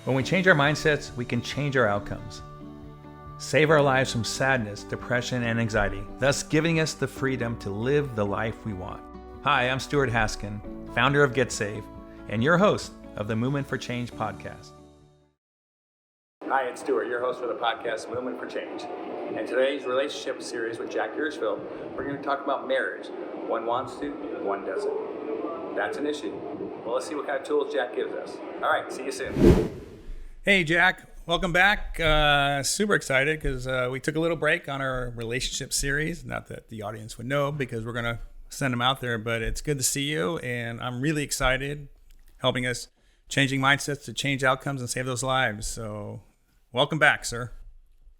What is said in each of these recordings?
When we change our mindsets, we can change our outcomes. Save our lives from sadness, depression, and anxiety, thus giving us the freedom to live the life we want. Hi, I'm Stuart Haskin, founder of getsafe, and your host of the Movement for Change podcast. Hi, it's Stuart, your host for the podcast Movement for Change. In today's relationship series with Jack Gershfeld, we're going to talk about marriage. One wants to, one doesn't. That's an issue. Well, let's see what kind of tools Jack gives us. All right, see you soon. Hey, Jack. Welcome back. Super excited because we took a little break on our relationship series. Not that the audience would know because we're going to send them out there, but it's good to see you. And I'm really excited helping us changing mindsets to change outcomes and save those lives. So welcome back, sir.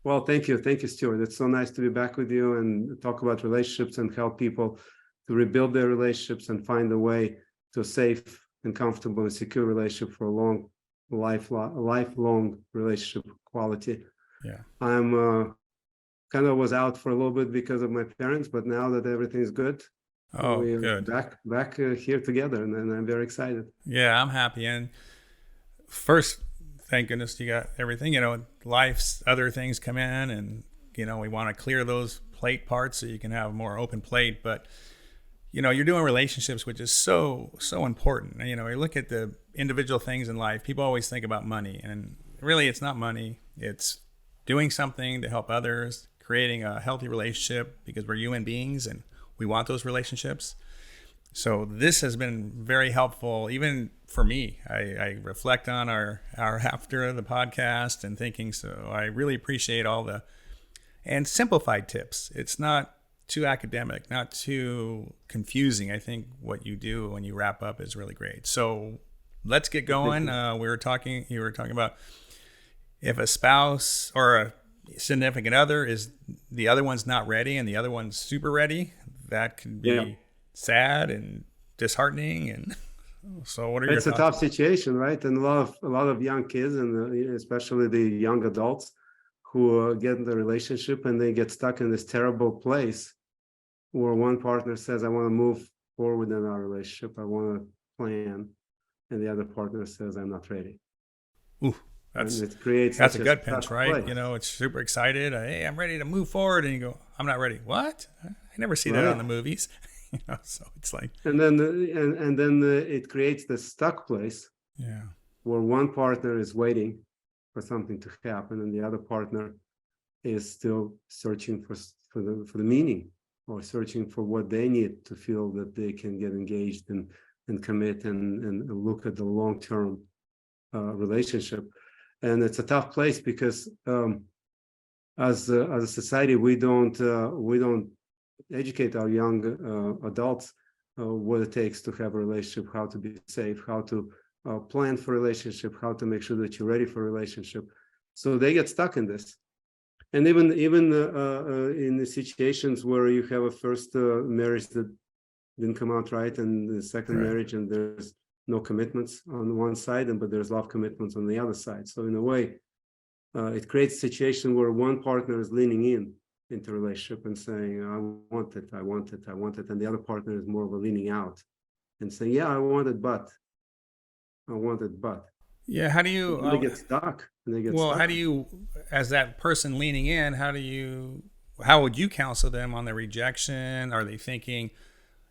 Well, thank you. Thank you, Stuart. It's so nice to be back with you and talk about relationships and help people to rebuild their relationships and find a way to a safe and comfortable and secure relationship for a lifelong relationship quality. Yeah. I'm kind of was out for a little bit because of my parents, but now that everything's good, we're good. back here together, and I'm very excited. Yeah, I'm happy. And first, thank goodness you got everything. You know, life's other things come in, and we want to clear those plate parts so you can have a more open plate. But you're doing relationships, which is so important. You look at the individual things in life. People always think about money, and really, it's not money. It's doing something to help others, creating a healthy relationship because we're human beings and we want those relationships. So this has been very helpful, even for me. I reflect on our after the podcast and thinking, so I really appreciate all the and simplified tips. It's not too academic, not too confusing. I think what you do when you wrap up is really great. So let's get going. You were talking about if a spouse or a significant other is the other one's not ready and the other one's super ready, that can be sad and disheartening. And so what are your thoughts? It's a tough situation, right? And a lot of young kids, and especially the young adults who get in the relationship and they get stuck in this terrible place where one partner says, I want to move forward in our relationship, I want to plan, and the other partner says, I'm not ready. Ooh, that's a gut pinch, right? Place. It's super excited. Hey, I'm ready to move forward, and you go, I'm not ready. What? I never see that on the movies. So it's like, and then it creates this stuck place, where one partner is waiting for something to happen, and the other partner is still searching for the meaning, or searching for what they need to feel that they can get engaged and commit and look at the long-term relationship. And it's a tough place because as a society, we don't educate our young adults what it takes to have a relationship, how to be safe, how to plan for a relationship, how to make sure that you're ready for a relationship. So they get stuck in this. And even in the situations where you have a first marriage that didn't come out right, and the second marriage, and there's no commitments on one side, but there's a lot of commitments on the other side. So in a way, it creates a situation where one partner is leaning into a relationship and saying, I want it, and the other partner is more of a leaning out and saying, yeah, I want it, but. Yeah, how do you... they get stuck. How do you, as that person leaning in, how would you counsel them on their rejection? Are they thinking,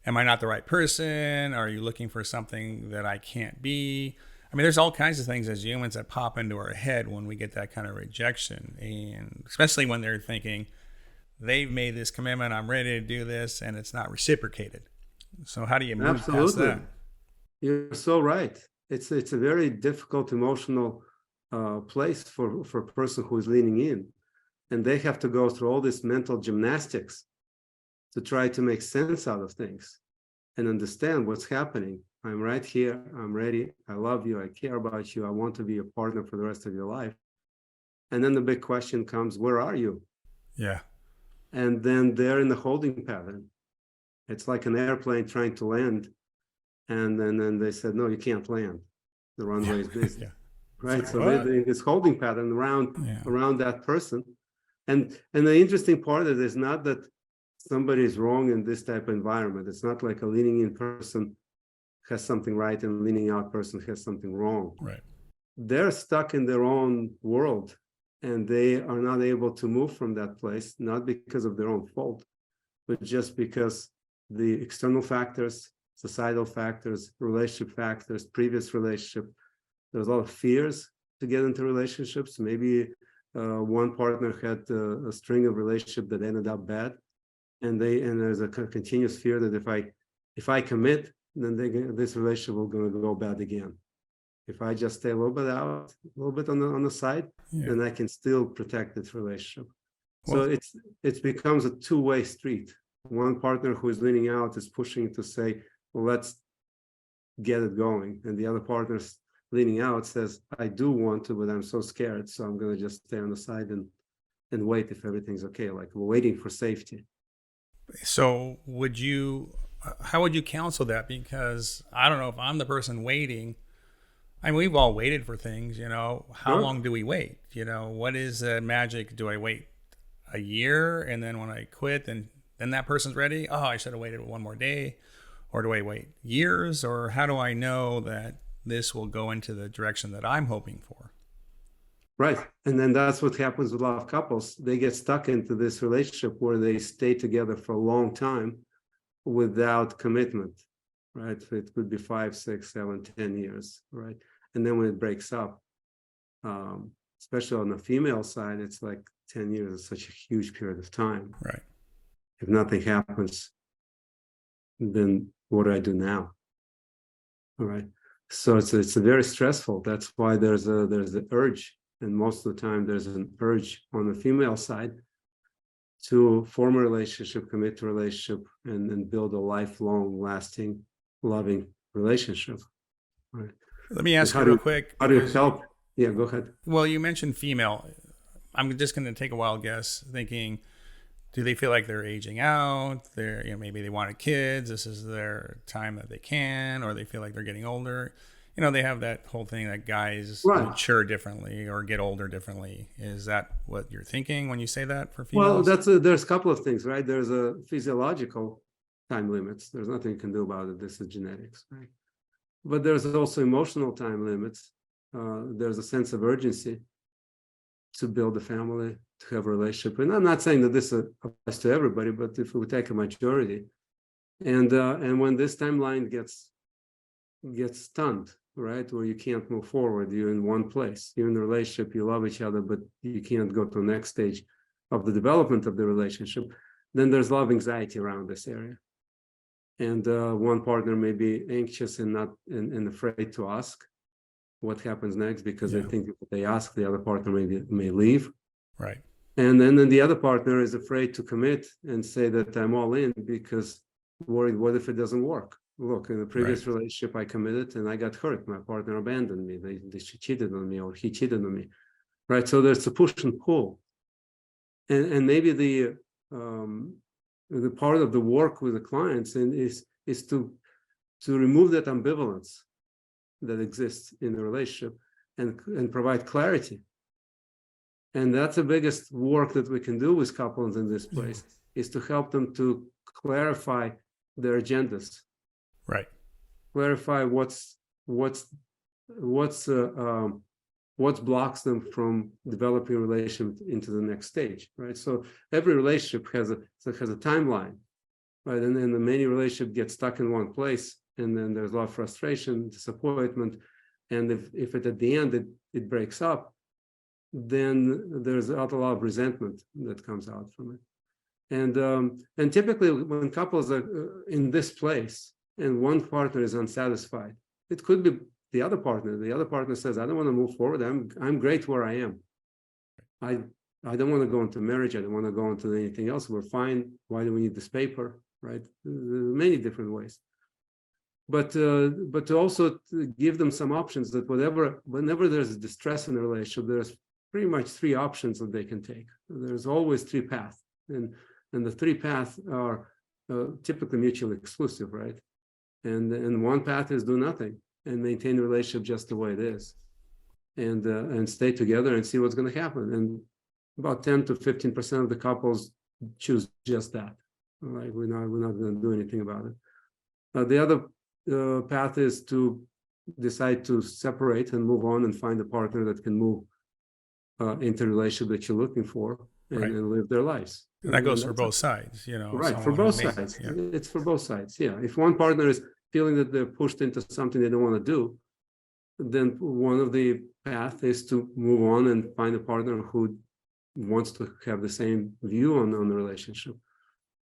am I not the right person? Are you looking for something that I can't be? I mean, there's all kinds of things as humans that pop into our head when we get that kind of rejection. And especially when they're thinking, they've made this commitment, I'm ready to do this, and it's not reciprocated. So how do you move past that? You're so right. It's a very difficult emotional place for a person who is leaning in, and they have to go through all this mental gymnastics to try to make sense out of things and understand what's happening. I'm right here. I'm ready. I love you. I care about you. I want to be a partner for the rest of your life. And then the big question comes, where are you? Yeah. And then they're in the holding pattern. It's like an airplane trying to land. And then they said, no, you can't land. The runway is busy. Right. So they're doing this holding pattern around that person. And the interesting part of it is not that somebody is wrong in this type of environment. It's not like a leaning in person has something right and leaning out person has something wrong. Right. they're stuck in their own world, and they are not able to move from that place, not because of their own fault, but just because the external factors, societal factors, relationship factors, previous relationship, there's a lot of fears to get into relationships. Maybe one partner had a string of relationships that ended up bad, and there's a continuous fear that if I commit, then this relationship will going to go bad again. If I just stay a little bit out, a little bit on the side, then I can still protect this relationship. So it becomes a two-way street. One partner who is leaning out is pushing to say, well, let's get it going. And the other partner leaning out says, I do want to, but I'm so scared. So I'm going to just stay on the side and wait if everything's okay. Like we're waiting for safety. So how would you counsel that? Because I don't know if I'm the person waiting. I mean, we've all waited for things, how long do we wait? What is the magic? Do I wait a year and then when I quit, then that person's ready? Oh, I should have waited one more day. Or do I wait years? Or how do I know that this will go into the direction that I'm hoping for? Right. And then that's what happens with a lot of couples. They get stuck into this relationship where they stay together for a long time without commitment, right? It could be 5, 6, 7, 10 years, right? And then when it breaks up, especially on the female side, it's like 10 years is such a huge period of time. Right. If nothing happens, then what do I do now? All right. So it's a very stressful. That's why there's an urge, and most of the time there's an urge on the female side to form a relationship, commit to a relationship, and build a lifelong, lasting, loving relationship. Right. Let me ask you real quick. How do you help? Yeah, go ahead. Well, you mentioned female. I'm just going to take a wild guess, thinking, do they feel like they're aging out? Maybe they wanted kids. This is their time that they can, or they feel like they're getting older. They have that whole thing that guys mature differently or get older differently. Is that what you're thinking when you say that for females? Well, there's a couple of things, right? There's a physiological time limits. There's nothing you can do about it. This is genetics, right? But there's also emotional time limits. There's a sense of urgency to build a family, to have a relationship. And I'm not saying that this applies to everybody, but if we take a majority, and when this timeline gets stunned, right, where you can't move forward, you're in one place, you're in a relationship, you love each other, but you can't go to the next stage of the development of the relationship, then there's a lot of anxiety around this area. And one partner may be anxious and and afraid to ask what happens next, because they think if they ask, the other partner may leave. Right. And then the other partner is afraid to commit and say that I'm all in, because worried, what if it doesn't work? Look, in the previous relationship, I committed and I got hurt. My partner abandoned me. She cheated on me, or he cheated on me. Right. So there's a push and pull. And maybe the part of the work with the clients is to remove that ambivalence that exists in the relationship and provide clarity. And that's the biggest work that we can do with couples in this place, is to help them to clarify their agendas. Right. Clarify what blocks them from developing a relationship into the next stage, right? So every relationship has a timeline, right? And then many relationships get stuck in one place, and then there's a lot of frustration, disappointment, and if at the end it breaks up, then there's a lot of resentment that comes out from it. And typically when couples are in this place and one partner is unsatisfied, it could be the other partner. The other partner says, I don't want to move forward. I'm great where I am. I don't want to go into marriage. I don't want to go into anything else. We're fine. Why do we need this paper? Right? Many different ways. But to also give them some options that whenever there's distress in a relationship, there's pretty much 3 options that they can take. There's always 3 paths, and the 3 paths are typically mutually exclusive, right? And one path is do nothing and maintain the relationship just the way it is, and stay together and see what's going to happen. And about 10 to 15% of the couples choose just that. Right? We're not going to do anything about it. The other path is to decide to separate and move on and find a partner that can move into the relationship that you're looking for and live their lives. And that goes for both sides, Right, for both sides. Yeah. It's for both sides. Yeah. If one partner is feeling that they're pushed into something they don't want to do, then one of the paths is to move on and find a partner who wants to have the same view on the relationship.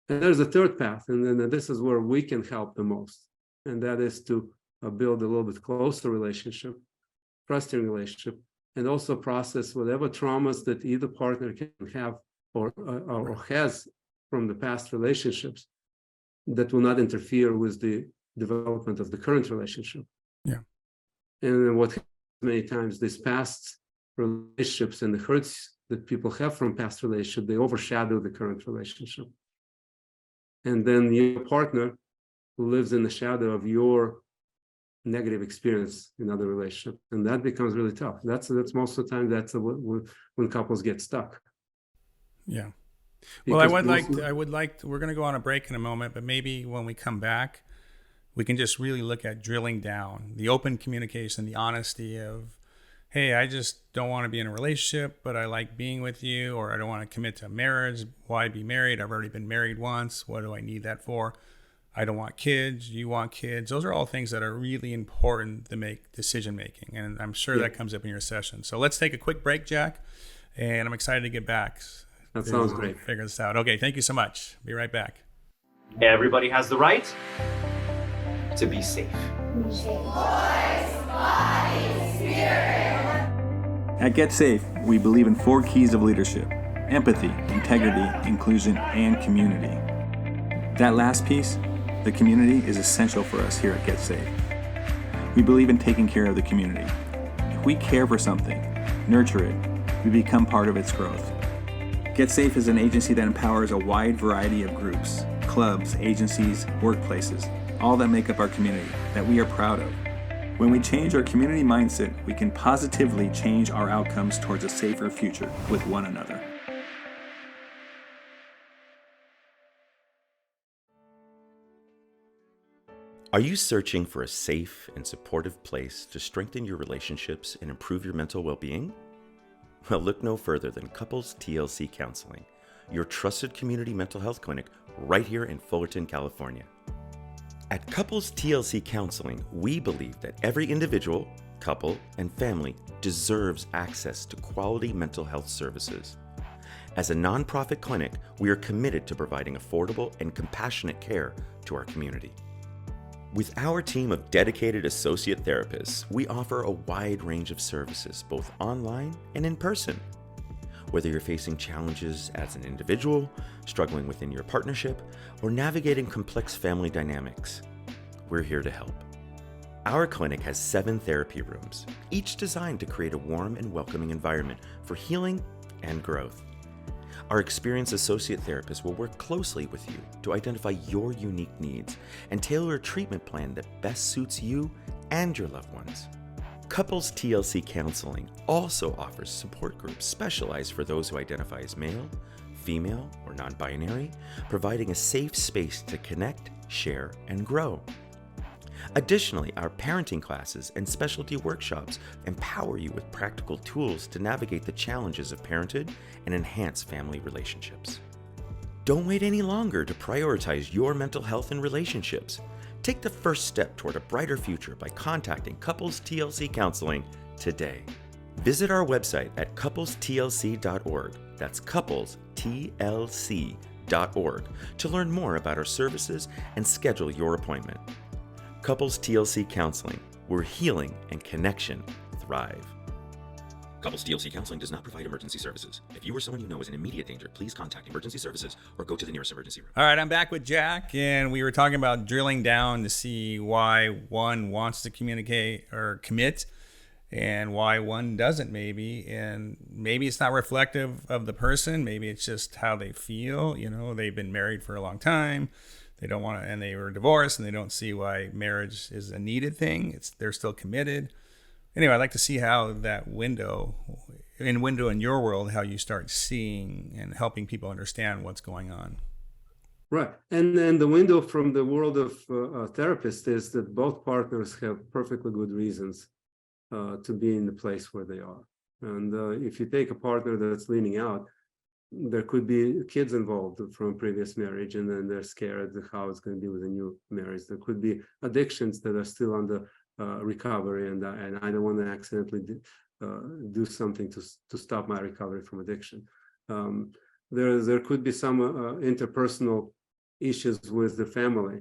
And there's a third path, and then this is where we can help the most, and that is to build a little bit closer relationship, trusting relationship, and also process whatever traumas that either partner can have or has from the past relationships that will not interfere with the development of the current relationship. Yeah. And what many times these past relationships and the hurts that people have from past relationship, they overshadow the current relationship. And then your partner lives in the shadow of your negative experience in other relationship, and that becomes really tough. That's most of the time when couples get stuck. Yeah. Well, I would like we're going to go on a break in a moment, but maybe when we come back, we can just really look at drilling down the open communication, the honesty of, hey, I just don't want to be in a relationship, but I like being with you, or I don't want to commit to marriage. Why be married? I've already been married once. What do I need that for? I don't want kids. You want kids. Those are all things that are really important to make decision making. And I'm sure that comes up in your session. So let's take a quick break, Jack. And I'm excited to get back. That sounds great. Figure this out. Okay, thank you so much. Be right back. Everybody has the right to be safe. Voice, body, spirit. At GetSafe, we believe in 4 keys of leadership: empathy, integrity, inclusion, and community. That last piece, the community, is essential for us here at GetSafe. We believe in taking care of the community. If we care for something, nurture it, we become part of its growth. GetSafe is an agency that empowers a wide variety of groups, clubs, agencies, workplaces, all that make up our community that we are proud of. When we change our community mindset, we can positively change our outcomes towards a safer future with one another. Are you searching for a safe and supportive place to strengthen your relationships and improve your mental well-being? Well, look no further than Couples TLC Counseling, your trusted community mental health clinic right here in Fullerton, California. At Couples TLC Counseling, we believe that every individual, couple, and family deserves access to quality mental health services. As a nonprofit clinic, we are committed to providing affordable and compassionate care to our community. With our team of dedicated associate therapists, we offer a wide range of services, both online and in person. Whether you're facing challenges as an individual, struggling within your partnership, or navigating complex family dynamics, we're here to help. Our clinic has 7 therapy rooms, each designed to create a warm and welcoming environment for healing and growth. Our experienced associate therapists will work closely with you to identify your unique needs and tailor a treatment plan that best suits you and your loved ones. Couples TLC Counseling also offers support groups specialized for those who identify as male, female, or non-binary, providing a safe space to connect, share, and grow. Additionally, our parenting classes and specialty workshops empower you with practical tools to navigate the challenges of parenthood and enhance family relationships. Don't wait any longer to prioritize your mental health and relationships. Take the first step toward a brighter future by contacting Couples TLC Counseling today. Visit our website at couplestlc.org. That's couplestlc.org to learn more about our services and schedule your appointment. Couples TLC Counseling, where healing and connection thrive. Couples TLC Counseling does not provide emergency services. If you or someone you know is in immediate danger, please contact emergency services or go to the nearest emergency room. All right, I'm back with Jack, and we were talking about drilling down to see why one wants to communicate or commit and why one doesn't, maybe. And maybe it's not reflective of the person. Maybe it's just how they feel. You know, they've been married for a long time. They don't want to, and they were divorced, and they don't see why marriage is a needed thing. They're still committed. Anyway, I'd like to see how that window in your world, how you start seeing and helping people understand what's going on. Right. And then the window from the world of therapists is that both partners have perfectly good reasons to be in the place where they are. And if you take a partner that's leaning out, there could be kids involved from previous marriage, and then they're scared how it's going to be with a new marriage. There could be addictions that are still under recovery, and I don't want to accidentally do something to stop my recovery from addiction. There could be some interpersonal issues with the family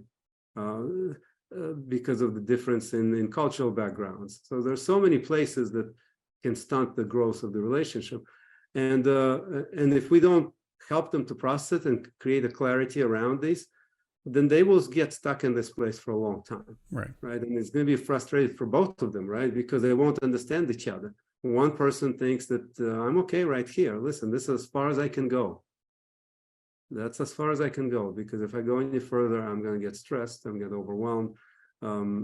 because of the difference in cultural backgrounds. So there's so many places that can stunt the growth of the relationship. And if we don't help them to process it and create a clarity around this, then they will get stuck in this place for a long time. Right. And it's going to be frustrating for both of them, right? Because they won't understand each other. One person thinks that I'm okay right here. Listen, this is as far as I can go. That's as far as I can go, because if I go any further, I'm going to get stressed, I'm going to get overwhelmed,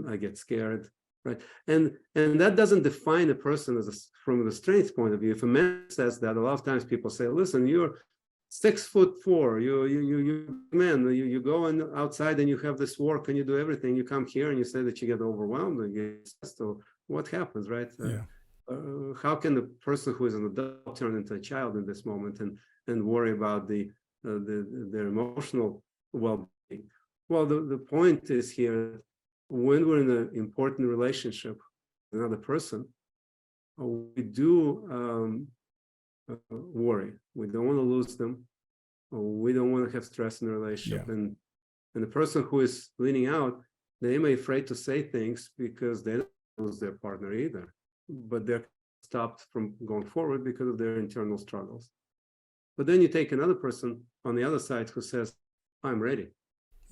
I get scared, right? And that doesn't define a person from the strength point of view. If a man says that, a lot of times people say, listen, you're 6'4", you man, you go outside and you have this work and you do everything. You come here and you say that you get overwhelmed and get stressed. So what happens, right? How can the person who is an adult turn into a child in this moment and worry about their emotional well-being? Well, the point is here, when we're in an important relationship with another person, we do worry. We don't want to lose them. We don't want to have stress in the relationship. And the person who is leaning out, they may be afraid to say things because they don't lose their partner either, but they're stopped from going forward because of their internal struggles. But then you take another person on the other side who says, I'm ready.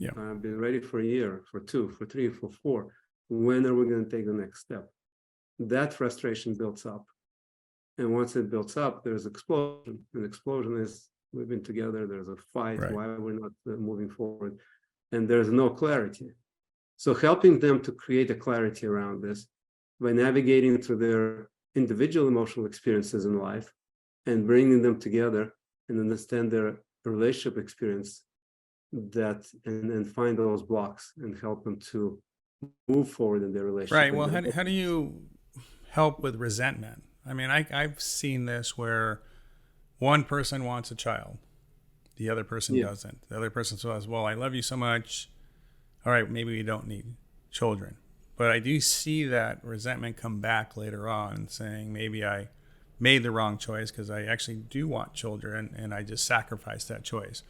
I've been ready for a year, for 2, for 3, for 4. When are we going to take the next step? That frustration builds up. And once it builds up, there's explosion. An explosion is, we've been together, there's a fight, why we're not moving forward. And there's no clarity. So helping them to create a clarity around this by navigating through their individual emotional experiences in life and bringing them together and understand their relationship experience, that and find those blocks and help them to move forward in their relationship. Right. Well, how do you help with resentment? I mean, I've seen this where one person wants a child, the other person doesn't. The other person says, well, I love you so much. All right, maybe we don't need children. But I do see that resentment come back later on, saying maybe I made the wrong choice because I actually do want children and I just sacrificed that choice.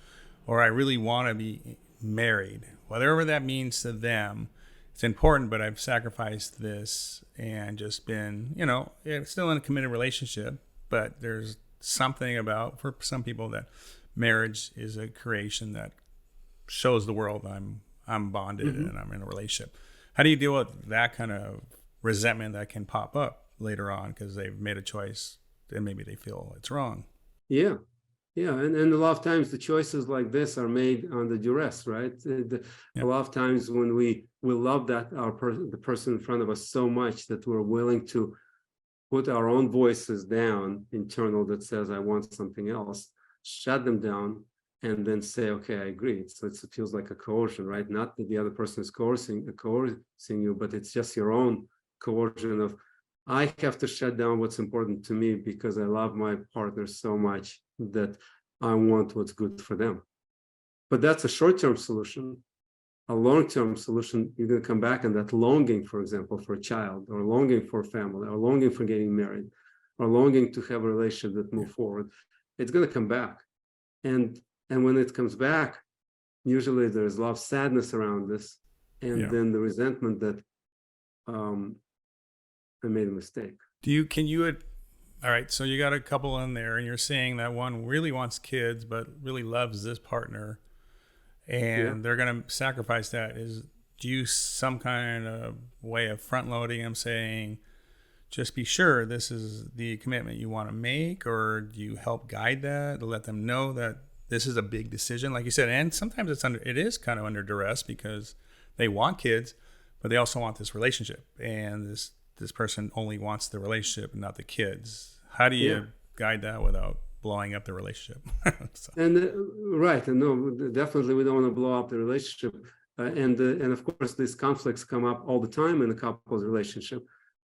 Or I really want to be married. Whatever that means to them, it's important, but I've sacrificed this and just been, it's still in a committed relationship, but there's something about, for some people, that marriage is a creation that shows the world I'm bonded and I'm in a relationship. How do you deal with that kind of resentment that can pop up later on because they've made a choice and maybe they feel it's wrong? Yeah. And a lot of times the choices like this are made under duress, right? A lot of times when we love that the person in front of us so much that we're willing to put our own voices down, internal, that says, I want something else, shut them down, and then say, okay, I agree. So it feels like a coercion, right? Not that the other person is coercing you, but it's just your own coercion of, I have to shut down what's important to me because I love my partner so much that I want what's good for them. But that's a short-term solution. A long-term solution, you're going to come back and that longing, for example, for a child, or longing for a family, or longing for getting married, or longing to have a relationship that move forward, it's going to come back. And when it comes back, usually there's a lot of sadness around this, and then the resentment that I made a mistake. All right, so you got a couple in there, and you're saying that one really wants kids, but really loves this partner, and they're going to sacrifice that. Do you some kind of way of front-loading them, saying, just be sure this is the commitment you want to make, or do you help guide that to let them know that this is a big decision, like you said? And sometimes it is kind of under duress because they want kids, but they also want this relationship, and this person only wants the relationship and not the kids. How do you guide that without blowing up the relationship. So. And right, and no, definitely we don't want to blow up the relationship. And of course, these conflicts come up all the time in a couple's relationship.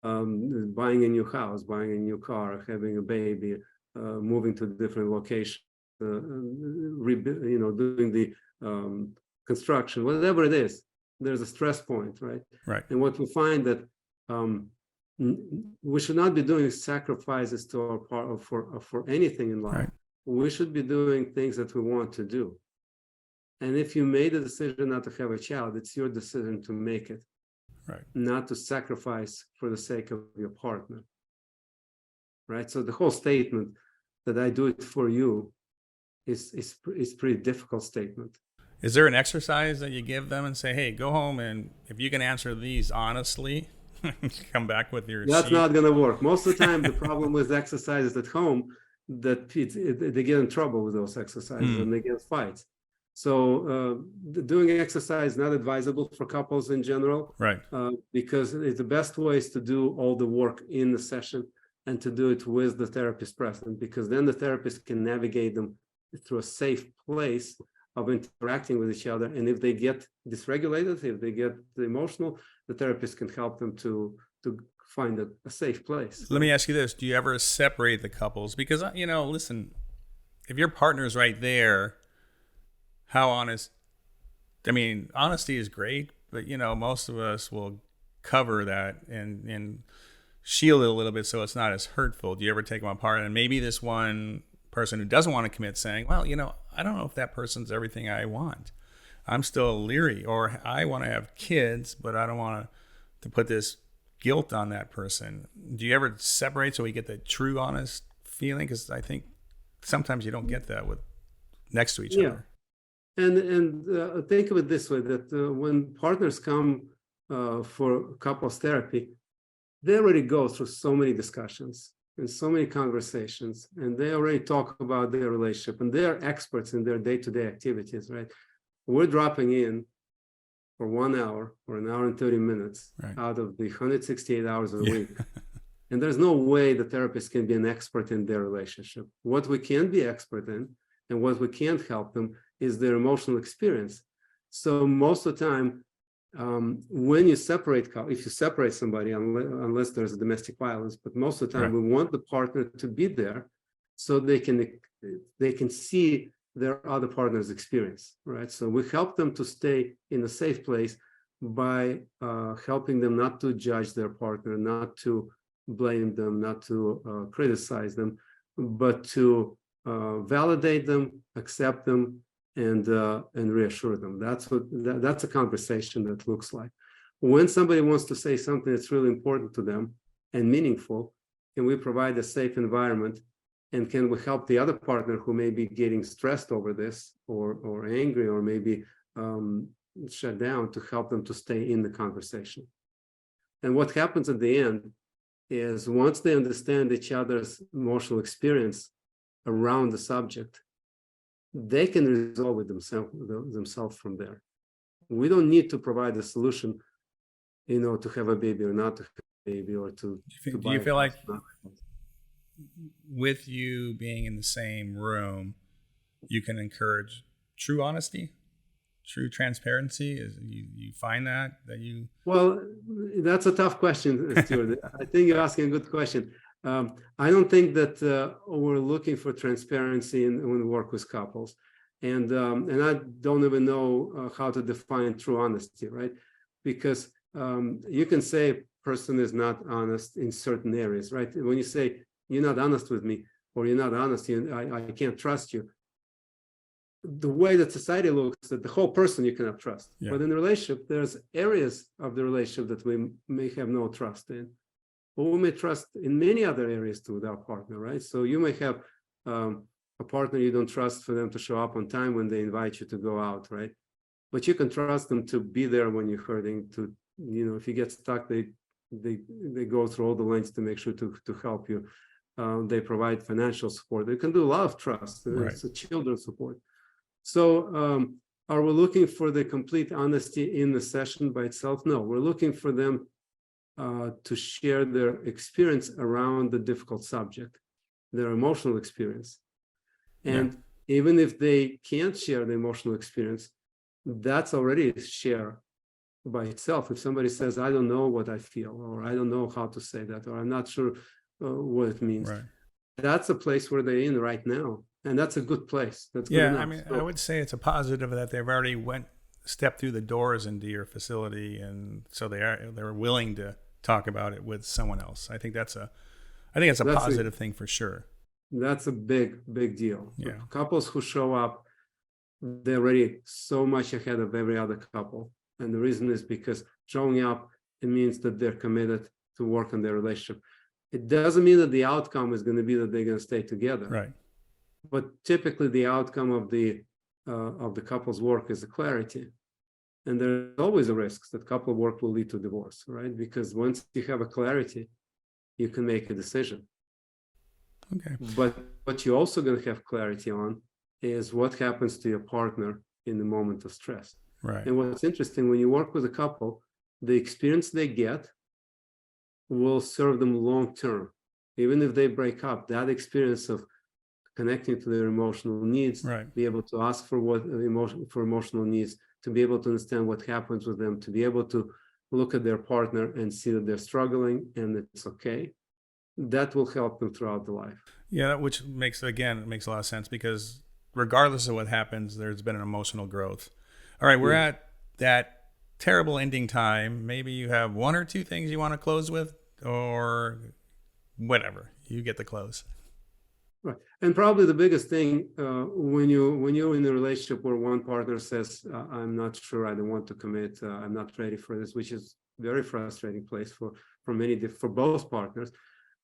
Buying a new house, buying a new car, having a baby, moving to a different location, doing the construction, whatever it is, there's a stress point, right? Right. And what we find that we should not be doing sacrifices to our part for anything in life. Right. We should be doing things that we want to do. And if you made a decision not to have a child, it's your decision to make it. Right. Not to sacrifice for the sake of your partner. Right. So the whole statement that I do it for you is pretty difficult statement. Is there an exercise that you give them and say, hey, go home and if you can answer these honestly, come back with your That's sheet? not going to work. Most of the time, the problem with exercises at home, that they get in trouble with those exercises and they get fights. So doing exercise is not advisable for couples in general, right? Because the best way is to do all the work in the session and to do it with the therapist present, because then the therapist can navigate them through a safe place of interacting with each other. And if they get dysregulated, if they get emotional, the therapist can help them to find a safe place. Let me ask you this. Do you ever separate the couples? Because, listen, if your partner's right there, how honest, honesty is great, but, most of us will cover that and shield it a little bit so it's not as hurtful. Do you ever take them apart? And maybe this one person who doesn't want to commit saying, well, I don't know if that person's everything I want. I'm still leery, or I want to have kids, but I don't want to put this guilt on that person. Do you ever separate so we get the true, honest feeling? Because I think sometimes you don't get that with next to each other. And think of it this way, that when partners come for couples therapy, they already go through so many discussions and so many conversations, and they already talk about their relationship, and they're experts in their day-to-day activities, right? We're dropping in for 1 hour or an hour and 30 minutes out of the 168 hours of the week. And there's no way the therapist can be an expert in their relationship. What we can be expert in and what we can't help them is their emotional experience. So most of the time, when you separate, if you separate somebody, unless there's domestic violence, but most of the time we want the partner to be there so they can see their other partner's experience, right? So we help them to stay in a safe place by helping them not to judge their partner, not to blame them, not to criticize them, but to validate them, accept them, and reassure them. That's a conversation that looks like. When somebody wants to say something that's really important to them and meaningful, can we provide a safe environment? And can we help the other partner who may be getting stressed over this or angry or maybe shut down, to help them to stay in the conversation? And what happens at the end is, once they understand each other's emotional experience around the subject, they can resolve it themselves from there. We don't need to provide a solution, to have a baby or not to have a baby, or to do you feel like with you being in the same room, you can encourage true honesty, true transparency? You find that you? Well, that's a tough question, Stuart. I think you're asking a good question. I don't think that we're looking for transparency when we work with couples, and I don't even know how to define true honesty, right? Because you can say a person is not honest in certain areas, right? When you say you're not honest with me, or you're not honest, I can't trust you. The way that society looks at the whole person, you cannot trust. Yeah. But in the relationship, there's areas of the relationship that we may have no trust in. But we may trust in many other areas too with our partner, right? So you may have a partner you don't trust for them to show up on time when they invite you to go out, right? But you can trust them to be there when you're hurting, to, if you get stuck, they go through all the lengths to make sure to help you. They provide financial support. They can do a lot of trust. Right. It's a children's support. So are we looking for the complete honesty in the session by itself? No, we're looking for them to share their experience around the difficult subject, their emotional experience. And even if they can't share the emotional experience, that's already a share by itself. If somebody says, I don't know what I feel, or I don't know how to say that, or I'm not sure what it means, that's a place where they're in right now. And that's a good place. That's good enough. I mean, I would say it's a positive that they've already stepped through the doors into your facility, and so they're willing to talk about it with someone else. I think that's a positive thing for sure. That's a big deal. Yeah. Couples who show up, they're already so much ahead of every other couple. And the reason is because showing up, it means that they're committed to work on their relationship. It doesn't mean that the outcome is going to be that they're going to stay together. Right. But typically the outcome of the couple's work is the clarity. And there's always a risk that couple work will lead to divorce, right? Because once you have a clarity, you can make a decision. Okay. But what you're also going to have clarity on is what happens to your partner in the moment of stress. Right. And what's interesting, when you work with a couple, the experience they get will serve them long term. Even if they break up, that experience of connecting to their emotional needs, be able to ask for emotional needs, to be able to understand what happens with them, to be able to look at their partner and see that they're struggling and it's okay, that will help them throughout the life. Yeah, which makes a lot of sense, because regardless of what happens, there's been an emotional growth. All right, we're at that terrible ending time. Maybe you have one or two things you want to close with, or whatever. You get the close. Right. And probably the biggest thing when you're in a relationship where one partner says, I'm not sure, I don't want to commit, I'm not ready for this, which is a very frustrating place for both partners.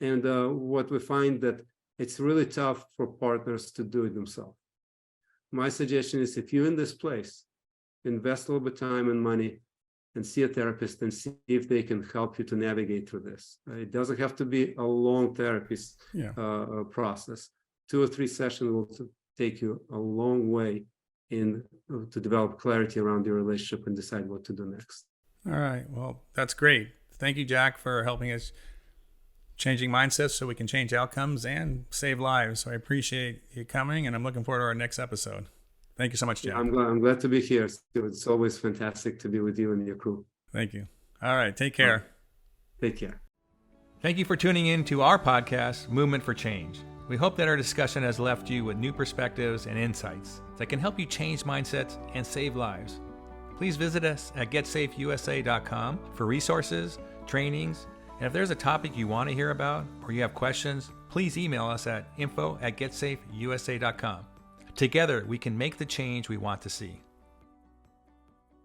And what we find that it's really tough for partners to do it themselves. My suggestion is, if you're in this place, invest a little bit of time and money and see a therapist and see if they can help you to navigate through this. It doesn't have to be a long therapy process. 2 or 3 sessions will take you a long way to develop clarity around your relationship and decide what to do next. All right. Well, that's great. Thank you, Jack, for helping us changing mindsets so we can change outcomes and save lives. So I appreciate you coming, and I'm looking forward to our next episode. Thank you so much, Jack. I'm glad to be here. It's always fantastic to be with you and your crew. Thank you. All right. Take care. Take care. Thank you for tuning in to our podcast, Movement for Change. We hope that our discussion has left you with new perspectives and insights that can help you change mindsets and save lives. Please visit us at getsafeusa.com for resources, trainings, and if there's a topic you want to hear about or you have questions, please email us at info@getsafeusa.com. Together, we can make the change we want to see.